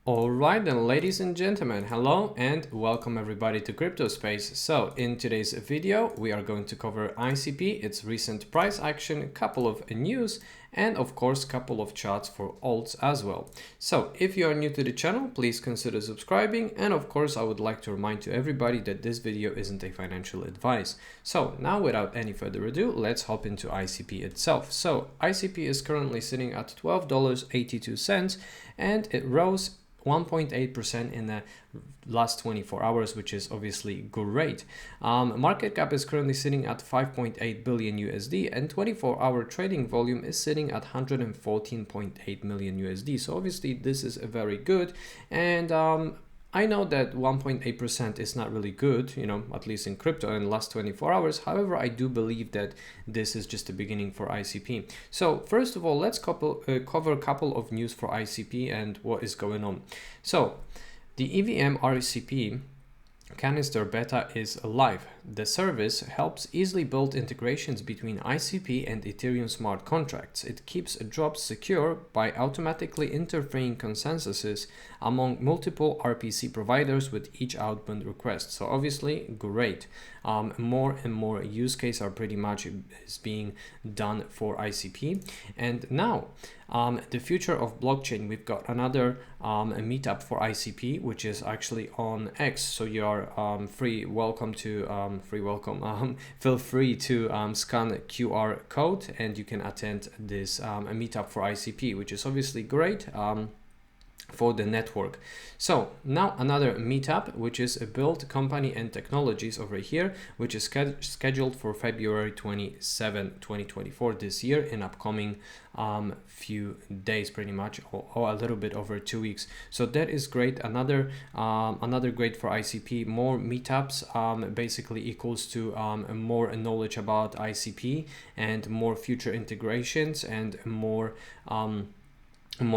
Alright then, ladies and gentlemen, hello and welcome everybody to Crypto Space. So in today's video we are going to cover ICP, its recent price action, a couple of news, and of course couple of charts for alts as well. So if you are new to the channel, please consider subscribing, and of course I would like to remind to everybody that this video isn't a financial advice. So now without any further ado, let's hop into ICP itself. So ICP is currently sitting at $12.82 and it rose 1.8% in the last 24 hours, which is obviously great. Market cap is currently sitting at 5.8 billion USD, and 24-hour trading volume is sitting at 114.8 million USD. So obviously this is a very good, and I know that 1.8% is not really good, at least in crypto in the last 24 hours. However, I do believe that this is just the beginning for ICP. So first of all, let's cover a couple of news for ICP and what is going on. So the EVM RCP Canister beta is live. The service helps easily build integrations between ICP and Ethereum smart contracts. It keeps drops secure by automatically interfering consensuses among multiple RPC providers with each outbound request. So obviously great. More and more use cases are pretty much is being done for ICP. And now the future of blockchain, we've got another meetup for ICP, which is actually on X. So you are feel free to scan QR code and you can attend this meetup for ICP, which is obviously great for the network. So now another meetup, which is a build company and technologies over here, which is scheduled for February 27, 2024 this year, in upcoming few days, pretty much, or a little bit over 2 weeks. So that is great. Another great for ICP. More meetups basically equals to more knowledge about ICP and more future integrations and more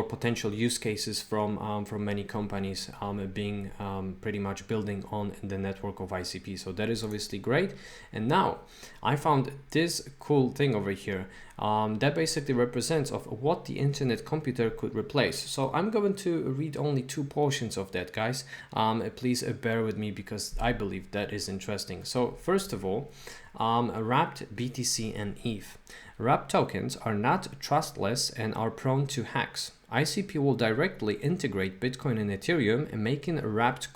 potential use cases from many companies being pretty much building on the network of ICP. So that is obviously great. And now I found this cool thing over here that basically represents of what the internet computer could replace. So I'm going to read only two portions of that, guys. Please bear with me because I believe that is interesting. So first of all, wrapped BTC and ETH. Wrapped tokens are not trustless and are prone to hacks. ICP will directly integrate Bitcoin and Ethereum, making wrapped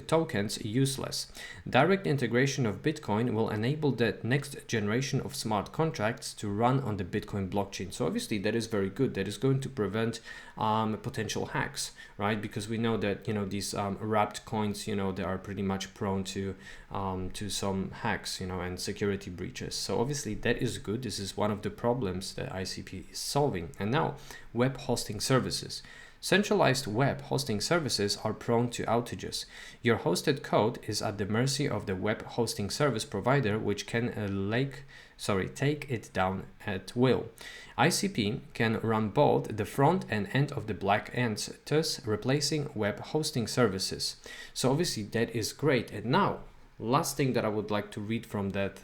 tokens useless. Direct integration of Bitcoin will enable the next generation of smart contracts to run on the Bitcoin blockchain. So obviously that is very good. That is going to prevent potential hacks, right? Because we know that these wrapped coins, they are pretty much prone to some hacks, and security breaches. So obviously that is good. This is one of the problems that ICP is solving. And now, web hosting services. Centralized web hosting services are prone to outages. Your hosted code is at the mercy of the web hosting service provider, which can take it down at will. ICP can run both the front and end of the back ends, thus replacing web hosting services. So obviously that is great. And now, last thing that I would like to read from that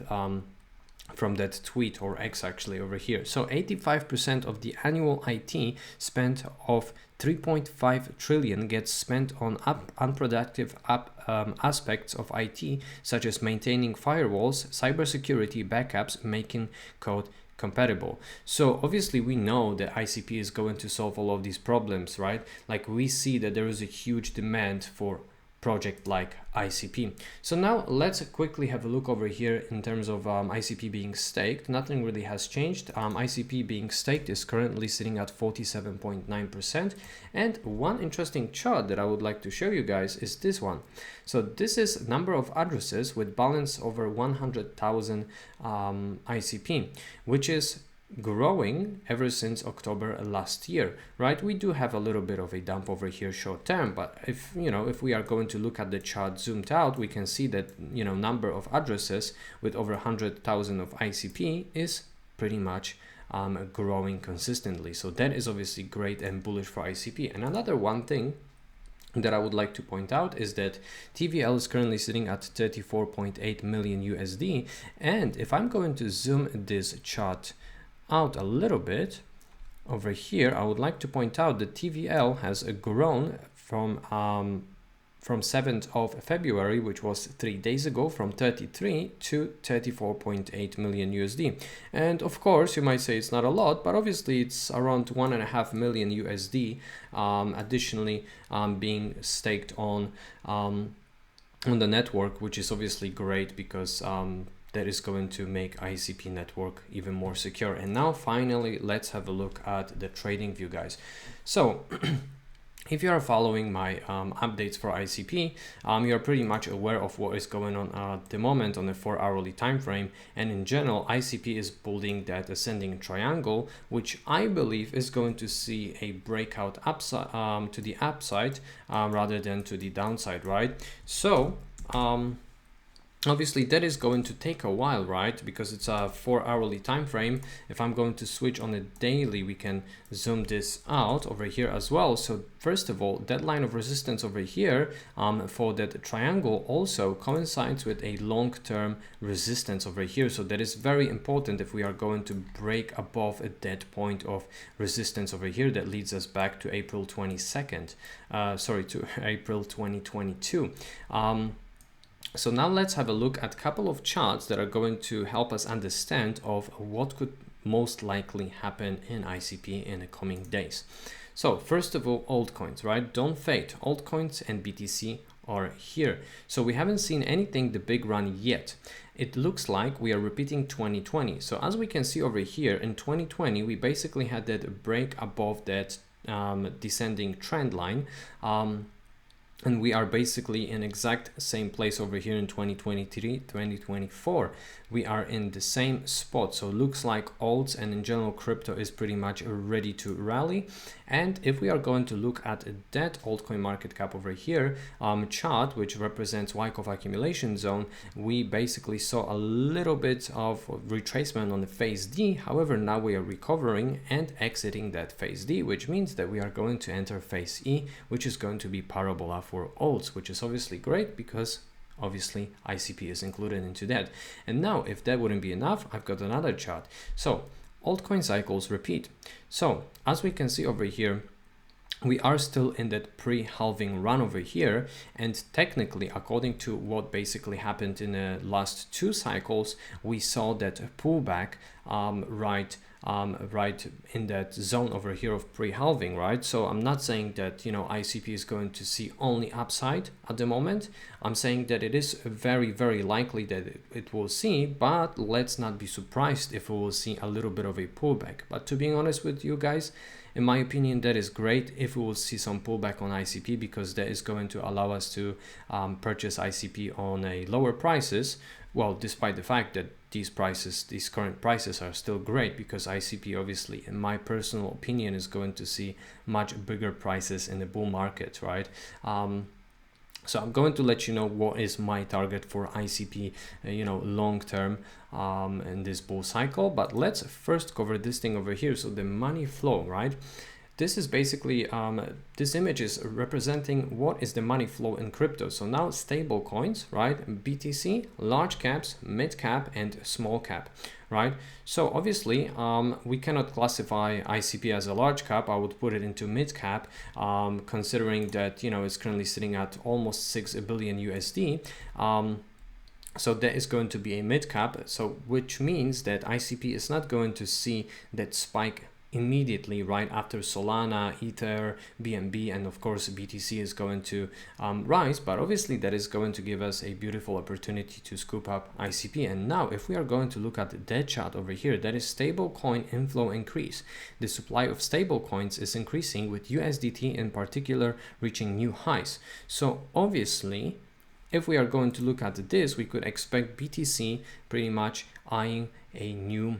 tweet, or X actually, over here. So 85% of the annual IT spent of 3.5 trillion gets spent on unproductive aspects of IT, such as maintaining firewalls, cybersecurity, backups, making code compatible. So obviously we know that ICP is going to solve all of these problems, right? Like we see that there is a huge demand for project like ICP. So now let's quickly have a look over here in terms of ICP being staked. Nothing really has changed. ICP being staked is currently sitting at 47.9%. And one interesting chart that I would like to show you guys is this one. So this is number of addresses with balance over 100,000 ICP, which is growing ever since October last year, right? We do have a little bit of a dump over here short term, but if we are going to look at the chart zoomed out, we can see that number of addresses with over 100,000 of ICP is pretty much growing consistently. So that is obviously great and bullish for ICP. And another one thing that I would like to point out is that TVL is currently sitting at 34.8 million USD. And if I'm going to zoom this chart out a little bit, over here, I would like to point out that TVL has grown from 7th of February, which was 3 days ago, from 33 to 34.8 million USD. And of course, you might say it's not a lot, but obviously it's around 1.5 million USD additionally being staked on the network, which is obviously great because that is going to make ICP network even more secure. And now finally, let's have a look at the trading view, guys. So if you are following my updates for ICP, you're pretty much aware of what is going on at the moment on the 4-hourly time frame. And in general, ICP is building that ascending triangle, which I believe is going to see a breakout upside to the upside rather than to the downside, right? So obviously that is going to take a while, right? Because it's a 4-hourly time frame. If I'm going to switch on a daily, we can zoom this out over here as well. So first of all, that line of resistance over here for that triangle also coincides with a long-term resistance over here. So that is very important if we are going to break above that point of resistance over here that leads us back to April 22nd, to April 2022. So now let's have a look at a couple of charts that are going to help us understand of what could most likely happen in ICP in the coming days. So first of all, altcoins, right? Don't fade. Altcoins and BTC are here. So we haven't seen anything the big run yet. It looks like we are repeating 2020. So as we can see over here in 2020, we basically had that break above that descending trend line. And we are basically in exact same place over here in 2023, 2024. We are in the same spot. So it looks like alts and in general crypto is pretty much ready to rally. And if we are going to look at that altcoin market cap over here chart, which represents Wyckoff accumulation zone, we basically saw a little bit of retracement on the phase D. However, now we are recovering and exiting that phase D, which means that we are going to enter phase E, which is going to be parabola for alts, which is obviously great because obviously ICP is included into that. And now if that wouldn't be enough, I've got another chart. So altcoin cycles repeat. So as we can see over here, we are still in that pre-halving run over here, and technically according to what basically happened in the last 2 cycles, we saw that pullback right in that zone over here of pre-halving, right? So I'm not saying that, you know, ICP is going to see only upside at the moment. I'm saying that it is very, very likely that it will see, but let's not be surprised if we will see a little bit of a pullback. But to be honest with you guys, in my opinion, that is great if we will see some pullback on ICP, because that is going to allow us to purchase ICP on a lower prices. Well, despite the fact that these current prices are still great, because ICP obviously, in my personal opinion, is going to see much bigger prices in the bull market, right? So I'm going to let you know what is my target for ICP, long term in this bull cycle. But let's first cover this thing over here. So the money flow, right? This is basically, this image is representing what is the money flow in crypto. So now stable coins, right? BTC, large caps, mid cap, and small cap, right? So obviously, we cannot classify ICP as a large cap. I would put it into mid cap, considering that, it's currently sitting at almost 6 billion USD. So that is going to be a mid cap. So which means that ICP is not going to see that spike immediately right after Solana, Ether, BNB, and of course BTC is going to rise, but obviously that is going to give us a beautiful opportunity to scoop up ICP. And now if we are going to look at that chart over here, that is stable coin inflow increase. The supply of stable coins is increasing, with USDT in particular reaching new highs. So obviously, if we are going to look at this, we could expect BTC pretty much eyeing a new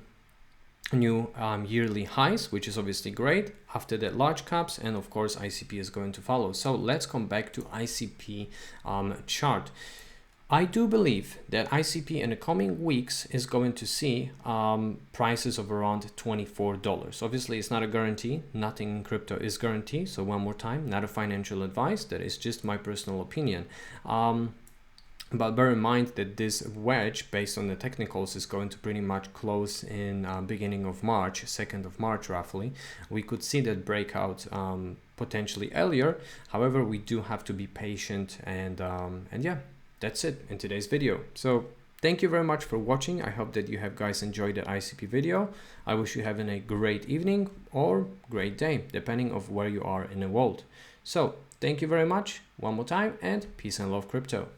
yearly highs, which is obviously great. After that, large caps, and of course ICP is going to follow. So let's come back to ICP chart. I do believe that ICP in the coming weeks is going to see prices of around $24. Obviously, it's not a guarantee. Nothing in crypto is guaranteed. So one more time, not a financial advice. That is just my personal opinion. But bear in mind that this wedge, based on the technicals, is going to pretty much close in beginning of March, 2nd of March roughly. We could see that breakout potentially earlier. However, we do have to be patient, and yeah, that's it in today's video. So thank you very much for watching. I hope that you have guys enjoyed the ICP video. I wish you having a great evening or great day, depending of where you are in the world. So thank you very much one more time, and peace and love crypto.